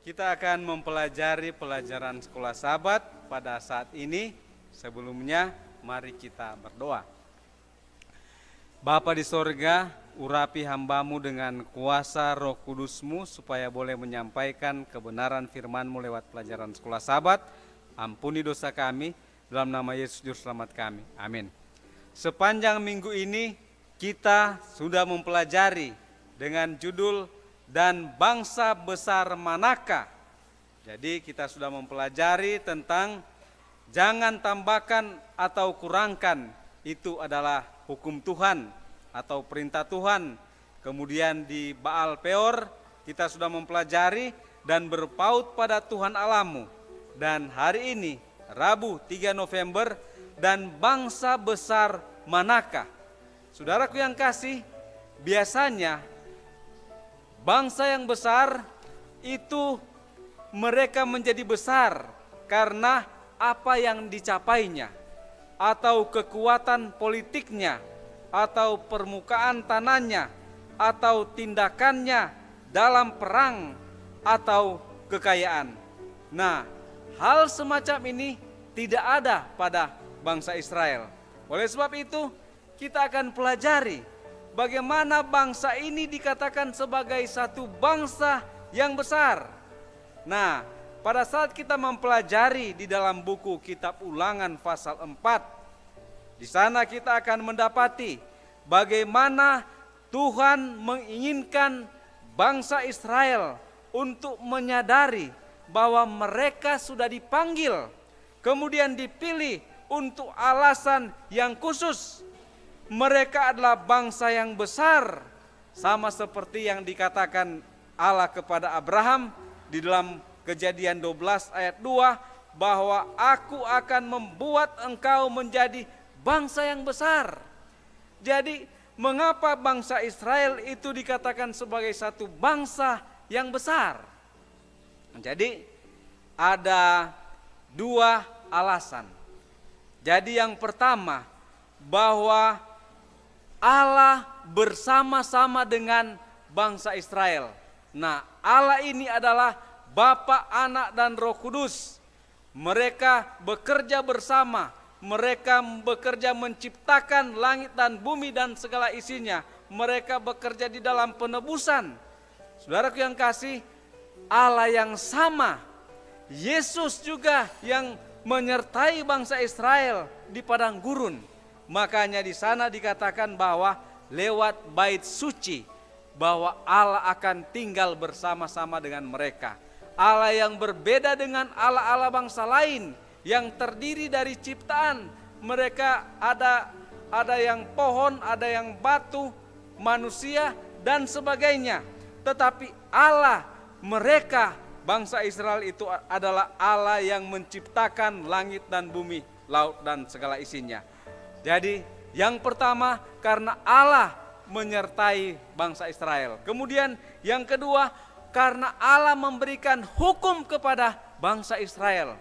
Kita akan mempelajari pelajaran sekolah Sabat pada saat ini. Sebelumnya, mari kita berdoa. Bapa di sorga, urapi hambamu dengan kuasa Roh Kudus-Mu supaya boleh menyampaikan kebenaran firman-Mu lewat pelajaran sekolah Sabat. Ampuni dosa kami, dalam nama Yesus Juru Selamat kami. Amin. Sepanjang minggu ini kita sudah mempelajari dengan judul dan bangsa besar manakah. Jadi kita sudah mempelajari tentang jangan tambahkan atau kurangkan, itu adalah hukum Tuhan atau perintah Tuhan. Kemudian di Baal Peor kita sudah mempelajari dan berpaut pada Tuhan Allahmu. Dan hari ini Rabu 3 November dan bangsa besar manakah. Saudaraku yang kasih, biasanya bangsa yang besar itu mereka menjadi besar karena apa yang dicapainya, atau kekuatan politiknya, atau permukaan tanahnya, atau tindakannya dalam perang, atau kekayaan. Nah, hal semacam ini tidak ada pada bangsa Israel. Oleh sebab itu, kita akan pelajari bagaimana bangsa ini dikatakan sebagai satu bangsa yang besar. Nah, pada saat kita mempelajari di dalam buku Kitab Ulangan pasal 4, di sana kita akan mendapati bagaimana Tuhan menginginkan bangsa Israel untuk menyadari bahwa mereka sudah dipanggil, kemudian dipilih untuk alasan yang khusus. Mereka adalah bangsa yang besar, sama seperti yang dikatakan Allah kepada Abraham di dalam Kejadian 12 ayat 2, bahwa aku akan membuat engkau menjadi bangsa yang besar. Jadi mengapa bangsa Israel itu dikatakan sebagai satu bangsa yang besar? Jadi ada dua alasan. Jadi yang pertama, bahwa Allah bersama-sama dengan bangsa Israel. Nah, Allah ini adalah Bapa, Anak, dan Roh Kudus. Mereka bekerja bersama. Mereka bekerja menciptakan langit dan bumi dan segala isinya. Mereka bekerja di dalam penebusan. Saudaraku yang kasih, Allah yang sama, Yesus juga yang menyertai bangsa Israel di padang gurun. Makanya di sana dikatakan bahwa lewat bait suci, bahwa Allah akan tinggal bersama-sama dengan mereka. Allah yang berbeda dengan Allah-Allah bangsa lain yang terdiri dari ciptaan. Mereka ada yang pohon, ada yang batu, manusia dan sebagainya. Tetapi Allah mereka, bangsa Israel itu adalah Allah yang menciptakan langit dan bumi, laut dan segala isinya. Jadi yang pertama karena Allah menyertai bangsa Israel. Kemudian yang kedua karena Allah memberikan hukum kepada bangsa Israel,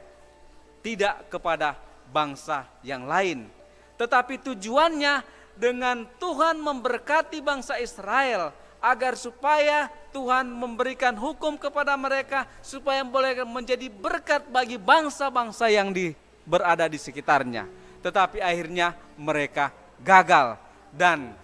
tidak kepada bangsa yang lain. Tetapi tujuannya dengan Tuhan memberkati bangsa Israel agar supaya Tuhan memberikan hukum kepada mereka supaya boleh menjadi berkat bagi bangsa-bangsa yang berada di sekitarnya. Tetapi akhirnya mereka gagal dan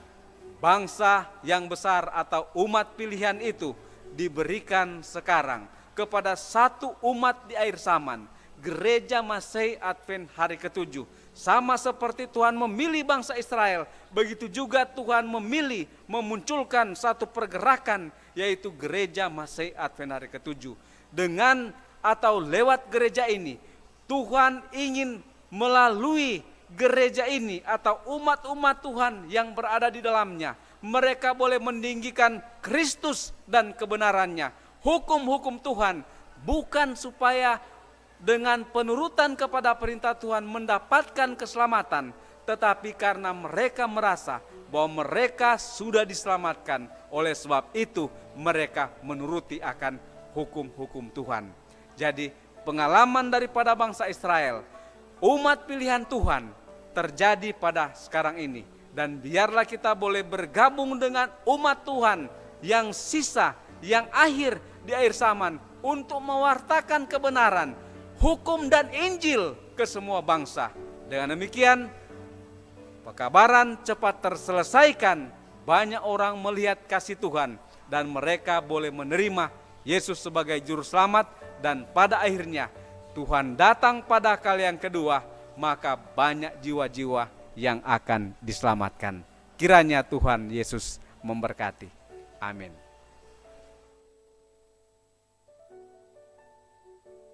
bangsa yang besar atau umat pilihan itu diberikan sekarang kepada satu umat di akhir zaman, Gereja Masehi Advent hari ke-7. Sama seperti Tuhan memilih bangsa Israel, begitu juga Tuhan memilih memunculkan satu pergerakan, yaitu Gereja Masehi Advent hari ke-7. Dengan atau lewat gereja ini, Tuhan ingin melalui gereja ini atau umat-umat Tuhan yang berada di dalamnya, mereka boleh meninggikan Kristus dan kebenarannya. Hukum-hukum Tuhan bukan supaya dengan penurutan kepada perintah Tuhan mendapatkan keselamatan, tetapi karena mereka merasa bahwa mereka sudah diselamatkan. Oleh sebab itu mereka menuruti akan hukum-hukum Tuhan. Jadi pengalaman daripada bangsa Israel, umat pilihan Tuhan, terjadi pada sekarang ini. Dan biarlah kita boleh bergabung dengan umat Tuhan yang sisa, yang akhir di akhir zaman, untuk mewartakan kebenaran, hukum dan Injil ke semua bangsa. Dengan demikian, pekabaran cepat terselesaikan, banyak orang melihat kasih Tuhan, dan mereka boleh menerima Yesus sebagai juru selamat, dan pada akhirnya Tuhan datang pada kali yang kedua, maka banyak jiwa-jiwa yang akan diselamatkan. Kiranya Tuhan Yesus memberkati. Amin.